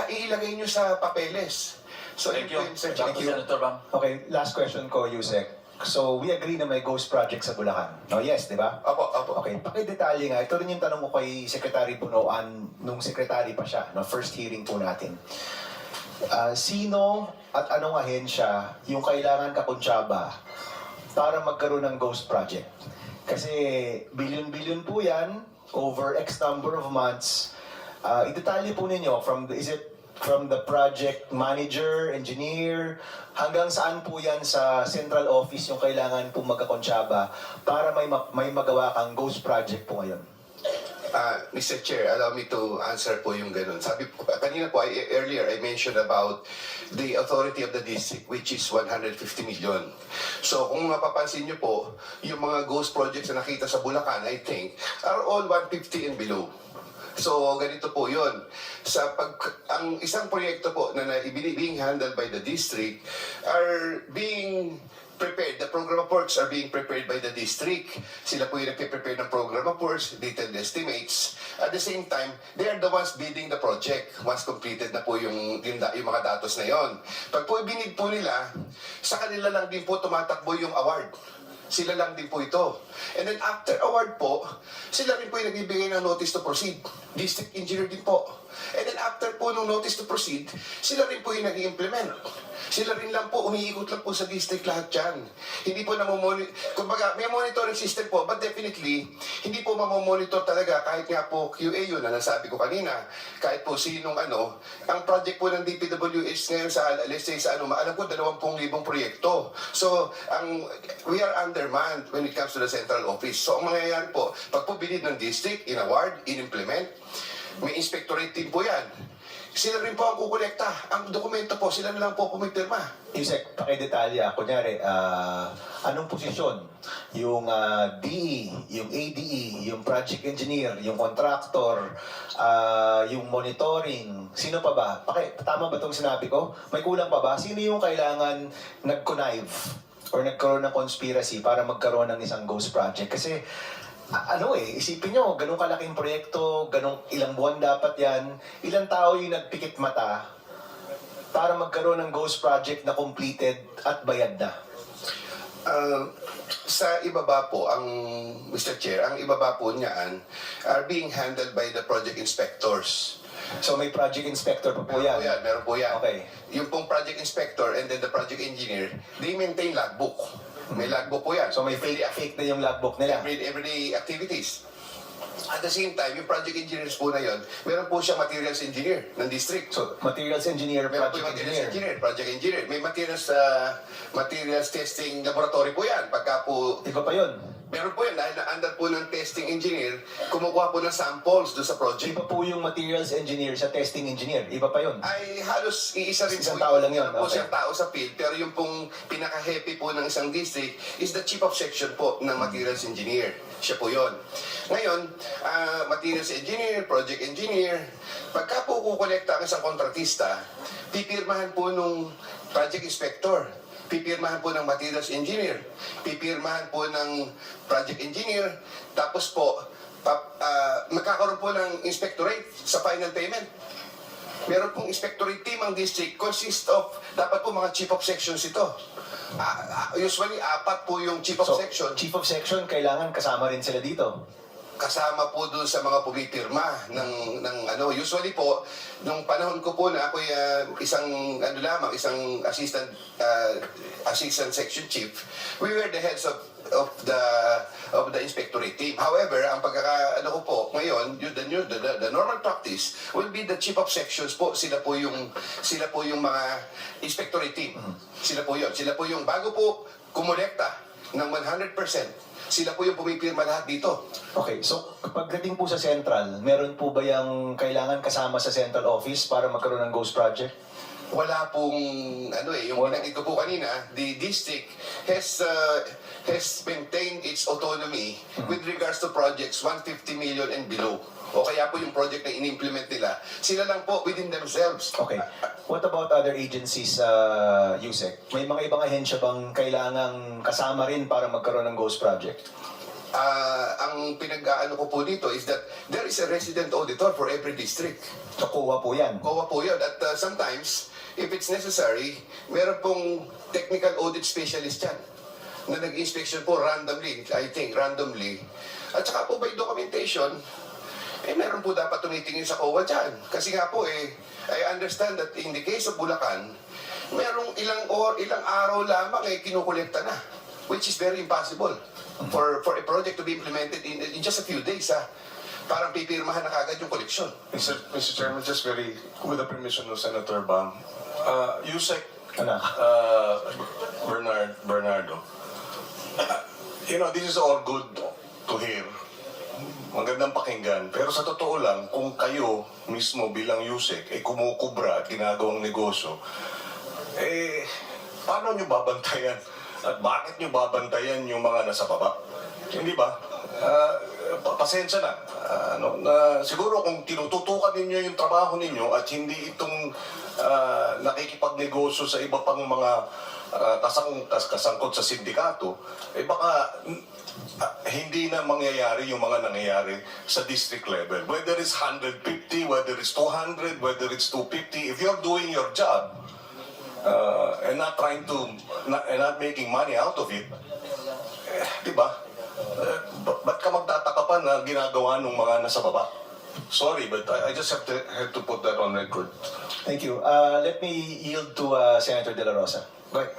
iilagay nyo sa papeles. So, Thank you. Sir, Back to Senator Bang. Okay, last question ko, Yusek. So, we agree na may ghost project sa Bulacan. No, yes, di ba? Opo, opo. Okay, pakidetalye nga. Ito rin yung tanong ko kay Secretary Bunoan nung secretary pa siya, no, first hearing po natin. Sino at anong ahensya yung kailangan kakuntsaba para magkaroon ng ghost project? Kasi billion-billion po yan, over X number of months. Idetalye po ninyo, is it from the project manager, engineer, hanggang saan po yan sa central office yung kailangan po magkakonsyaba para may magawa kang ghost project po ngayon? Mr. Chair, allow me to answer po yung ganun. Sabi po, kanina po, earlier I mentioned about the authority of the district, which is 150 million. So kung mapapansin nyo po, yung mga ghost projects na nakita sa Bulacan, I think, are all 150 and below. So, ganito po yun. Ang isang proyekto po na being handled by the district are being prepared. The program reports are being prepared by the district. Sila po yung nagpe-prepare ng program reports, detailed estimates. At the same time, they are the ones bidding the project once completed na po yung mga datos na yon. Pag po binid po nila, sa kanila lang din po tumatakbo yung award. Sila lang din po ito. And then after award po, sila rin po yung nagbibigay ng notice to proceed. District engineer din po. And then after po ng notice to proceed, sila rin po yung nag-i-implement. Sila rin lang po, umiikot lang po sa district lahat yan. Hindi po namomonitor, kumbaga may monitoring system po, but definitely, hindi po mamomonitor talaga kahit nga po QA yun na nasabi ko kanina, kahit po sinong ang project po ng DPWH ngayon sa, let's say sa alam ko 20,000 proyekto. So, we are undermanned when it comes to the central office. So, ang mangyayari po, pag po binid ng district, in-award, in-implement, may inspectorate team po yan. Sila rin po ang kukolekta. Ang dokumento po, sila na lang po pumipirma. Yusek, pakidetalya. Kunyari, anong posisyon? Yung DE, yung ADE, yung project engineer, yung contractor, yung monitoring, sino pa ba? Tama ba itong sinabi ko? May kulang pa ba? Sino yung kailangan nag-connive or nagkaroon ng conspiracy para magkaroon ng isang ghost project? Kasi isipin nyo, ganun kalaking proyekto, ganun ilang buwan dapat yan, ilang tao yung nagpikit mata para magkaroon ng ghost project na completed at bayad na? Sa ibaba po, Mr. Chair, ang ibaba po niyaan are being handled by the project inspectors. So may project inspector pa po yan? Meron po yan. Okay. Yung pong project inspector and then the project engineer, they maintain logbook. May logbook po yan. So may fake na yung logbook nila? Everyday activities. At the same time, yung project engineers po na yun, meron po siya materials engineer ng district. So materials engineer, Meron po project yung engineer. project engineer. May materials testing laboratory po yan. Pagka po, Iba pa yun? meron po yan, dahil na-under po ng testing engineer, kumukuha po ng samples doon sa project. Iba po yung materials engineer sa testing engineer? Iba pa yun? Ay halos iisa rin Isang po. tao lang yun, Po okay. siyang tao sa field, pero yung pong pinaka-happy po ng isang district is the chief of section po ng materials engineer. Siya po yun. Ngayon, materials engineer, project engineer, pagka po kukolekta ang isang kontratista, pipirmahan po nung project inspector, pipirmahan po ng materials engineer, pipirmahan po ng project engineer, tapos po, magkakaroon po ng inspectorate sa final payment. Meron pong inspectorate team ang district, consist of, dapat po mga chief of sections ito. Usually, 4 po yung chief of section. Chief of section, kailangan kasama rin sila dito? Kasama po doon sa mga pumipirma ng usually po nung panahon ko po na ako isang isang assistant section chief, we were the heads of the inspectorate team. However, ang ko po ngayon, the normal practice will be the chief of sections po. Sila po yung mga inspectorate team. Sila po yung bago po kumolekta ng 100%. Sila po yung pumipirma lahat dito. Okay, so pagdating po sa central, meron po ba yung kailangan kasama sa central office para magkaroon ng ghost project? Wala pong yung binanggit ko po kanina, the district has maintained its autonomy with regards to projects 150 million and below. O kaya po yung project na in-implement nila, sila lang po within themselves. Okay. What about other agencies, Yusek? May mga ibang ahensya bang kailangang kasama rin para magkaroon ng ghost project? ang pinag-aano ko po dito is that there is a resident auditor for every district. So, kuha po yan. COA po yun. At sometimes, if it's necessary, meron pong technical audit specialist yan na nag-inspection po randomly, I think, randomly. At saka po by documentation, meron po dapat tumitingin sa COA dyan. Kasi nga po I understand that in the case of Bulacan, merong ilang araw lamang kinukolekta na, which is very impossible for a project to be implemented in just a few days. Parang pipirmahan na kagad yung koleksyon. Mr. Chairman, just very, with the permission of Senator Bang, Yusek Ano? Bernardo, this is all good to hear. Magandang pakinggan. Pero sa totoo lang, kung kayo mismo bilang Yusek, kumukubra at ginagawang negosyo, paano nyo babantayan? At bakit nyo babantayan yung mga nasa baba? Hindi ba? Pasensya na. Siguro kung tinututukan ninyo yung trabaho ninyo at hindi itong nakikipagnegosyo sa iba pang mga kasangkot sa sindikato, baka hindi na mangyayari yung mga nangyayari sa district level. Whether it's 150, whether it's 200, whether it's 250, if you're doing your job, and not trying to, and not making money out of it, di ba? Ba't ka magtataka pa na ginagawa ng mga nasa baba? Sorry, but I just have to put that on record. Thank you. Let me yield to Senator De La Rosa. Go ahead.